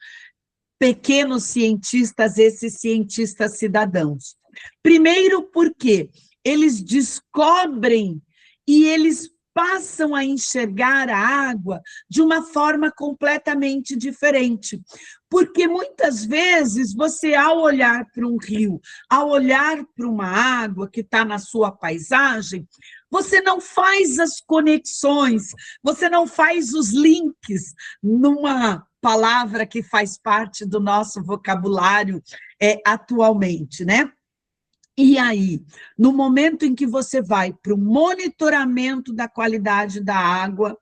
pequenos cientistas, esses cientistas cidadãos. Primeiro porque eles descobrem e eles passam a enxergar a água de uma forma completamente diferente. Porque muitas vezes você, ao olhar para um rio, ao olhar para uma água que está na sua paisagem, você não faz as conexões, você não faz os links numa palavra que faz parte do nosso vocabulário atualmente, né? E aí, no momento em que você vai para o monitoramento da qualidade da água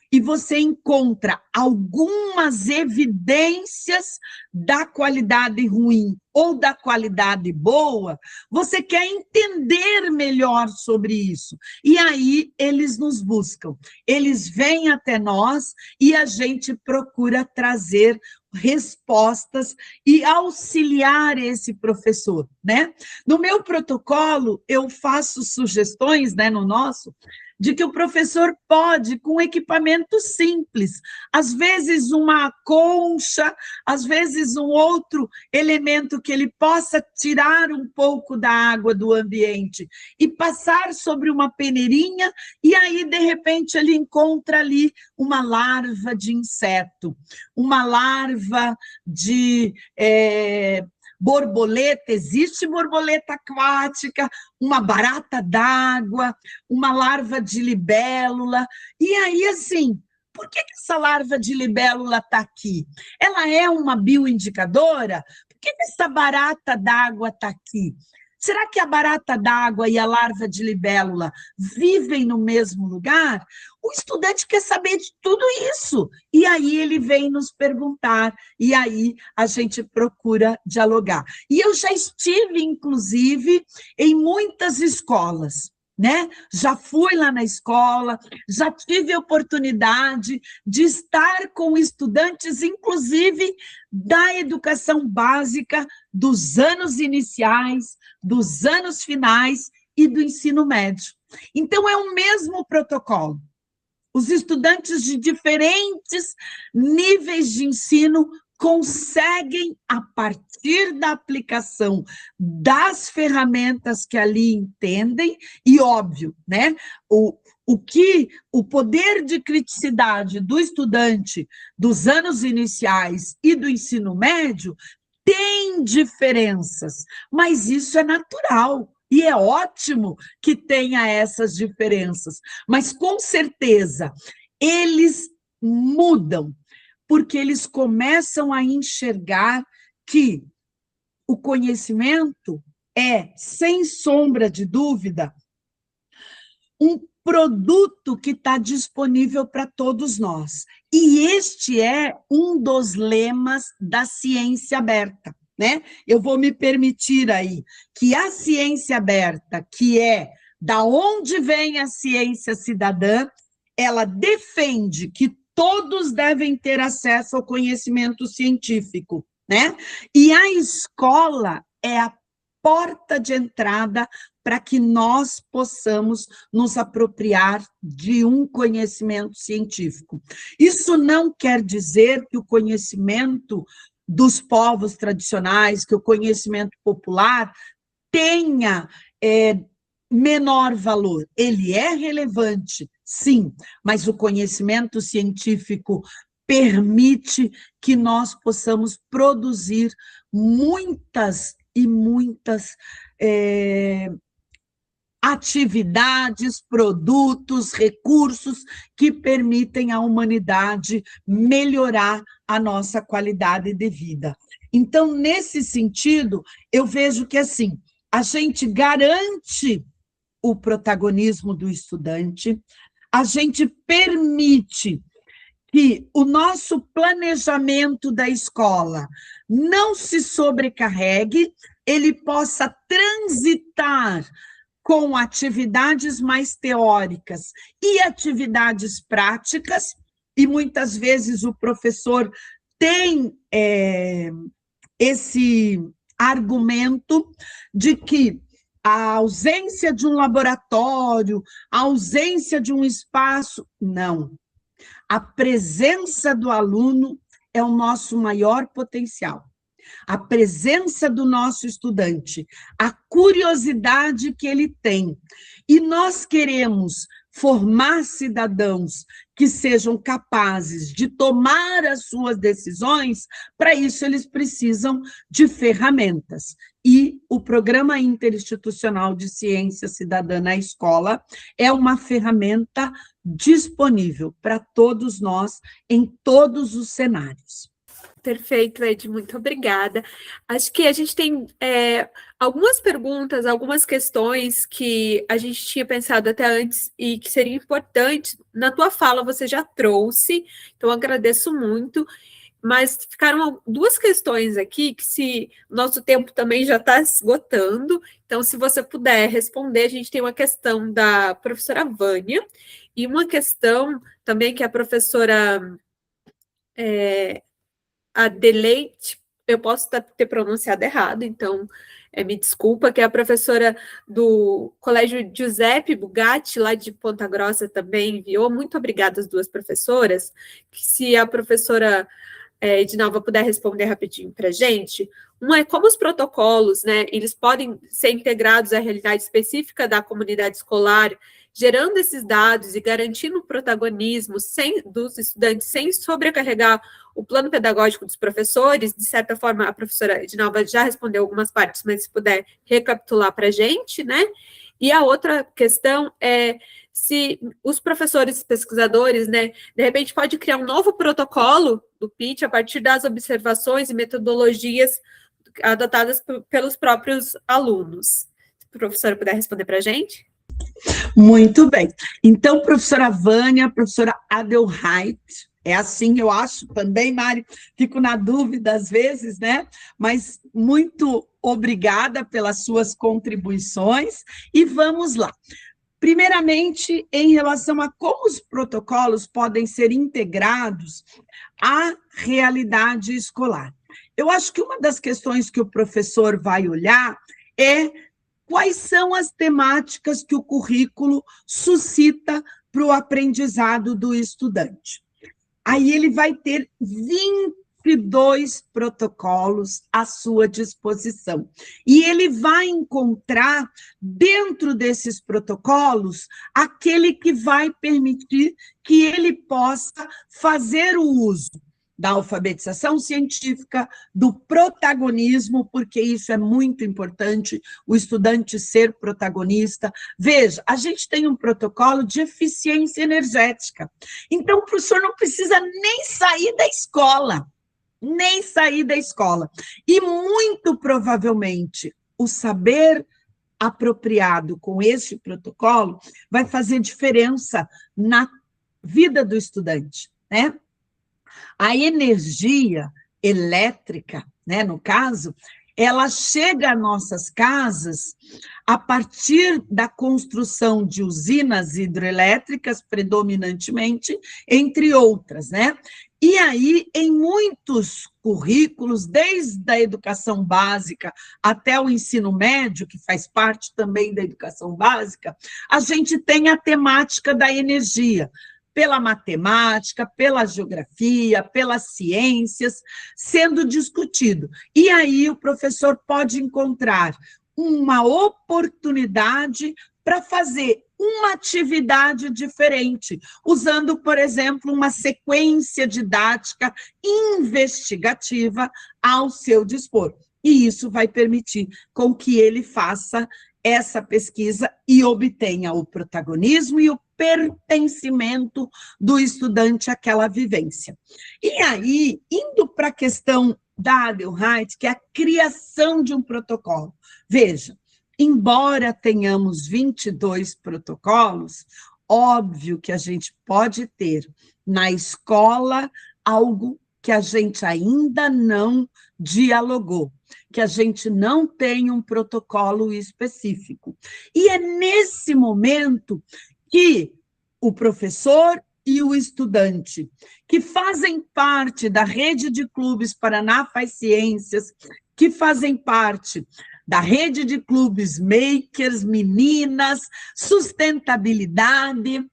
e você encontra algumas evidências da qualidade ruim ou da qualidade boa, você quer entender melhor sobre isso. E aí eles nos buscam, eles vêm até nós e a gente procura trazer respostas e auxiliar esse professor, né? No meu protocolo, eu faço sugestões, né, no nosso, de que o professor pode, com equipamento simples, às vezes uma concha, às vezes um outro elemento que ele possa tirar um pouco da água do ambiente e passar sobre uma peneirinha, e aí, de repente, ele encontra ali uma larva de inseto, uma larva de borboleta, existe borboleta aquática, uma barata d'água, uma larva de libélula, e aí, assim, por que essa larva de libélula está aqui? Ela é uma bioindicadora? Por que essa barata d'água está aqui? Será que a barata d'água e a larva de libélula vivem no mesmo lugar? O estudante quer saber de tudo isso. E aí ele vem nos perguntar, e aí a gente procura dialogar. E eu já estive, inclusive, em muitas escolas, né? Já fui lá na escola, já tive a oportunidade de estar com estudantes, inclusive da educação básica, dos anos iniciais, dos anos finais e do ensino médio. Então, é o mesmo protocolo. Os estudantes de diferentes níveis de ensino conseguem, a partir da aplicação das ferramentas que ali entendem, e óbvio, né? O poder de criticidade do estudante dos anos iniciais e do ensino médio tem diferenças, mas isso é natural. E é ótimo que tenha essas diferenças, mas com certeza eles mudam, porque eles começam a enxergar que o conhecimento é, sem sombra de dúvida, um produto que está disponível para todos nós. E este é um dos lemas da ciência aberta, né? Eu vou me permitir aí que a ciência aberta, que é da onde vem a ciência cidadã, ela defende que todos devem ter acesso ao conhecimento científico, né? E a escola é a porta de entrada para que nós possamos nos apropriar de um conhecimento científico. Isso não quer dizer que o conhecimento dos povos tradicionais, que o conhecimento popular tenha menor valor. Ele é relevante, sim, mas o conhecimento científico permite que nós possamos produzir muitas e muitas atividades, produtos, recursos que permitem à humanidade melhorar a nossa qualidade de vida. Então, nesse sentido, eu vejo que, assim, a gente garante o protagonismo do estudante, a gente permite que o nosso planejamento da escola não se sobrecarregue, ele possa transitar com atividades mais teóricas e atividades práticas, e muitas vezes o professor tem esse argumento de que a ausência de um laboratório, a ausência de um espaço, não. A presença do aluno é o nosso maior potencial. a presença do nosso estudante, a curiosidade que ele tem. E nós queremos formar cidadãos que sejam capazes de tomar as suas decisões. Para isso, eles precisam de ferramentas. E o Programa Interinstitucional de Ciência Cidadã na Escola é uma ferramenta disponível para todos nós, em todos os cenários. Perfeito, Ed, muito obrigada. Acho que a gente tem algumas perguntas, algumas questões que a gente tinha pensado até antes e que seria importante. Na tua fala você já trouxe, então agradeço muito, mas ficaram duas questões aqui que se nosso tempo também já está esgotando, então se você puder responder, a gente tem uma questão da professora Vânia e uma questão também que a professora Adelaide, eu posso ter pronunciado errado, então me desculpa, que é a professora do Colégio Giuseppe Bugatti, lá de Ponta Grossa, também enviou. Muito obrigada às duas professoras. Que se a professora Edinalva puder responder rapidinho para a gente. Uma é como os protocolos, né, eles podem ser integrados à realidade específica da comunidade escolar, gerando esses dados e garantindo o protagonismo dos estudantes sem sobrecarregar o plano pedagógico dos professores. De certa forma, a professora Edinalva já respondeu algumas partes, mas se puder recapitular para a gente, né? E a outra questão é se os professores pesquisadores, né, de repente pode criar um novo protocolo do PIT a partir das observações e metodologias adotadas pelos próprios alunos. Se a professora puder responder para a gente. Muito bem. Então, professora Vânia, professora Adelheid, é assim, eu acho também, Mari, fico na dúvida às vezes, né? Mas muito obrigada pelas suas contribuições e vamos lá. Primeiramente, em relação a como os protocolos podem ser integrados à realidade escolar. Eu acho que uma das questões que o professor vai olhar é quais são as temáticas que o currículo suscita para o aprendizado do estudante. Aí ele vai ter 22 protocolos à sua disposição. E ele vai encontrar, dentro desses protocolos, aquele que vai permitir que ele possa fazer o uso da alfabetização científica, do protagonismo, porque isso é muito importante, o estudante ser protagonista. Veja, a gente tem um protocolo de eficiência energética, então o professor não precisa nem sair da escola, e muito provavelmente o saber apropriado com este protocolo vai fazer diferença na vida do estudante, né? A energia elétrica, né, no caso, ela chega a nossas casas a partir da construção de usinas hidrelétricas, predominantemente, entre outras, né? E aí, em muitos currículos, desde a educação básica até o ensino médio, que faz parte também da educação básica, a gente tem a temática da energia, pela matemática, pela geografia, pelas ciências, sendo discutido. E aí o professor pode encontrar uma oportunidade para fazer uma atividade diferente, usando, por exemplo, uma sequência didática investigativa ao seu dispor. E isso vai permitir com que ele faça essa pesquisa e obtenha o protagonismo e o pertencimento do estudante àquela vivência. E aí, indo para a questão da Adelheid, que é a criação de um protocolo. Veja, embora tenhamos 22 protocolos, óbvio que a gente pode ter na escola algo que a gente ainda não dialogou, que a gente não tem um protocolo específico. E é nesse momento que o professor e o estudante, que fazem parte da rede de clubes Paraná Faz Ciências, que fazem parte da rede de clubes Makers, Meninas, Sustentabilidade,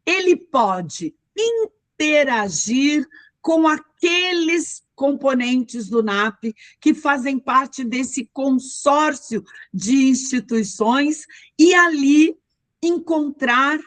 ele pode interagir com aqueles componentes do NAP, que fazem parte desse consórcio de instituições, e ali encontrar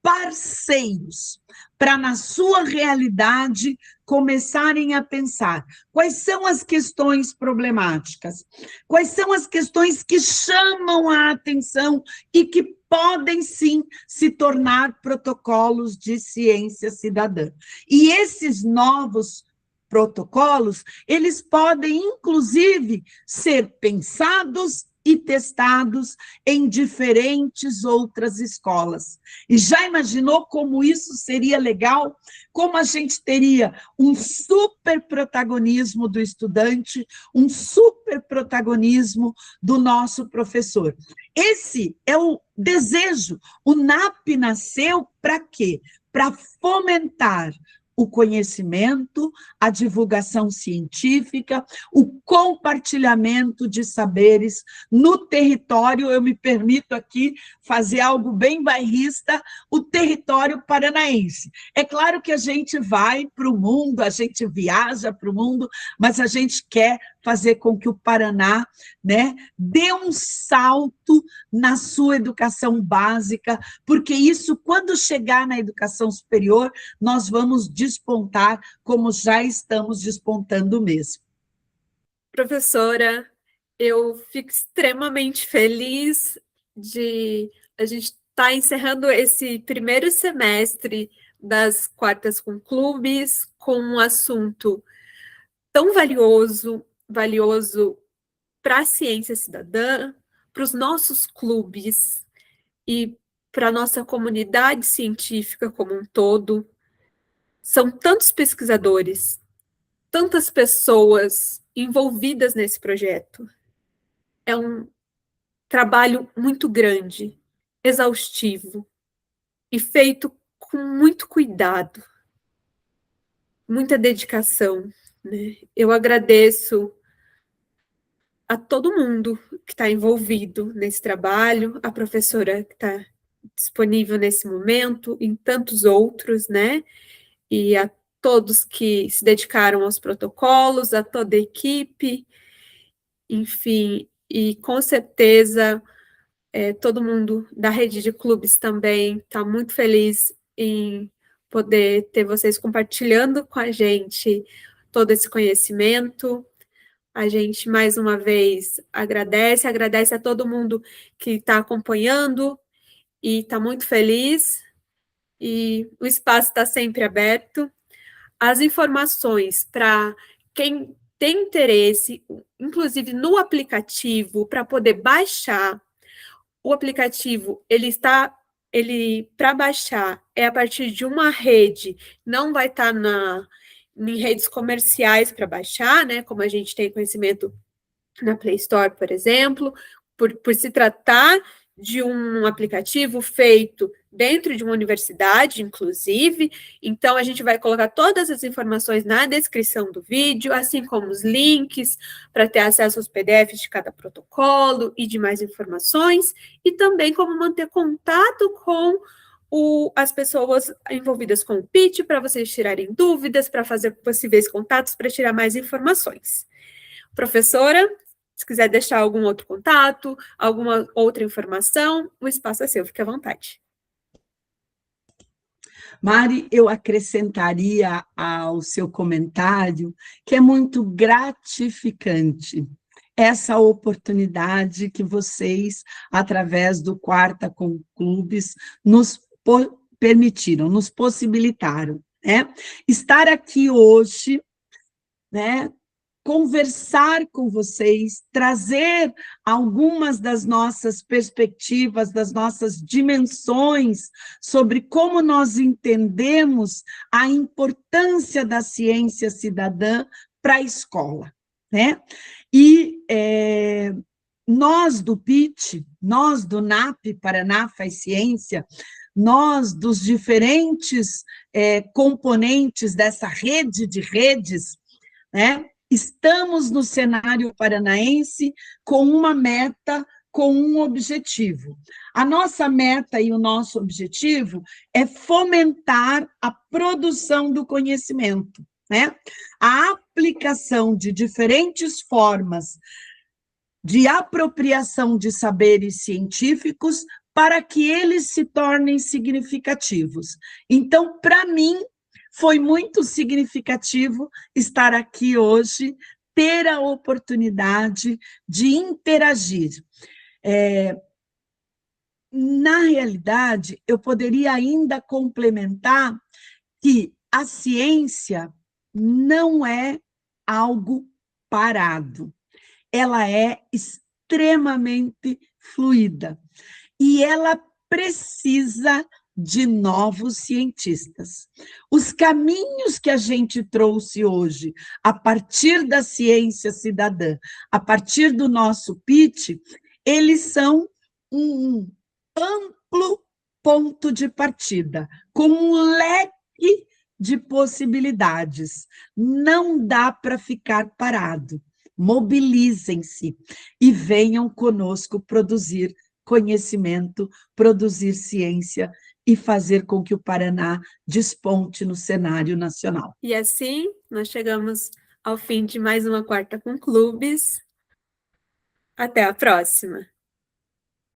parceiros para, na sua realidade, começarem a pensar quais são as questões problemáticas, quais são as questões que chamam a atenção e que podem, sim, se tornar protocolos de ciência cidadã. E esses novos protocolos, eles podem, inclusive, ser pensados e testados em diferentes outras escolas. E já imaginou como isso seria legal? Como a gente teria um super protagonismo do estudante, um super protagonismo do nosso professor. Esse é o desejo. O NAP nasceu para quê? Para fomentar o conhecimento, a divulgação científica, o compartilhamento de saberes no território. Eu me permito aqui fazer algo bem bairrista, o território paranaense. É claro que a gente vai para o mundo, a gente viaja para o mundo, mas a gente quer fazer com que o Paraná, né, dê um salto na sua educação básica, porque isso, quando chegar na educação superior, nós vamos despontar como já estamos despontando mesmo. Professora, eu fico extremamente feliz de a gente estar encerrando esse primeiro semestre das quartas com clubes com um assunto tão valioso para a ciência cidadã, para os nossos clubes e para a nossa comunidade científica como um todo. São tantos pesquisadores, tantas pessoas envolvidas nesse projeto. É um trabalho muito grande, exaustivo e feito com muito cuidado, muita dedicação, né? Eu agradeço a todo mundo que está envolvido nesse trabalho, a professora que está disponível nesse momento, em tantos outros, né? E a todos que se dedicaram aos protocolos, a toda a equipe, enfim, e com certeza todo mundo da rede de clubes também está muito feliz em poder ter vocês compartilhando com a gente todo esse conhecimento. A gente, mais uma vez, agradece a todo mundo que está acompanhando e está muito feliz, e o espaço está sempre aberto. As informações para quem tem interesse, inclusive no aplicativo, para poder baixar, o aplicativo, para baixar, é a partir de uma rede, não vai estar em redes comerciais para baixar, né, como a gente tem conhecimento na Play Store, por exemplo, por se tratar de um aplicativo feito dentro de uma universidade, inclusive. Então, a gente vai colocar todas as informações na descrição do vídeo, assim como os links para ter acesso aos PDFs de cada protocolo e de mais informações, e também como manter contato com as pessoas envolvidas com o pitch, para vocês tirarem dúvidas, para fazer possíveis contatos, para tirar mais informações. Professora, se quiser deixar algum outro contato, alguma outra informação, o espaço é seu, fique à vontade. Mari, eu acrescentaria ao seu comentário que é muito gratificante essa oportunidade que vocês, através do Quarta com Clubes, nos permitiram, nos possibilitaram, né? Estar aqui hoje, né? Conversar com vocês, trazer algumas das nossas perspectivas, das nossas dimensões sobre como nós entendemos a importância da ciência cidadã para a escola, né? E nós do PIT, nós do NAP, Paraná Faz Ciência, nós dos diferentes componentes dessa rede de redes, né? Estamos no cenário paranaense com uma meta, com um objetivo. A nossa meta e o nosso objetivo é fomentar a produção do conhecimento, né? A aplicação de diferentes formas de apropriação de saberes científicos para que eles se tornem significativos. Então, para mim, foi muito significativo estar aqui hoje, ter a oportunidade de interagir. Na realidade, eu poderia ainda complementar que a ciência não é algo parado, ela é extremamente fluida e ela precisa de novos cientistas. Os caminhos que a gente trouxe hoje, a partir da ciência cidadã, a partir do nosso pitch, eles são um amplo ponto de partida, com um leque de possibilidades. Não dá para ficar parado. Mobilizem-se e venham conosco produzir conhecimento, produzir ciência e fazer com que o Paraná desponte no cenário nacional. E assim, nós chegamos ao fim de mais uma Quarta com Clubes. Até a próxima!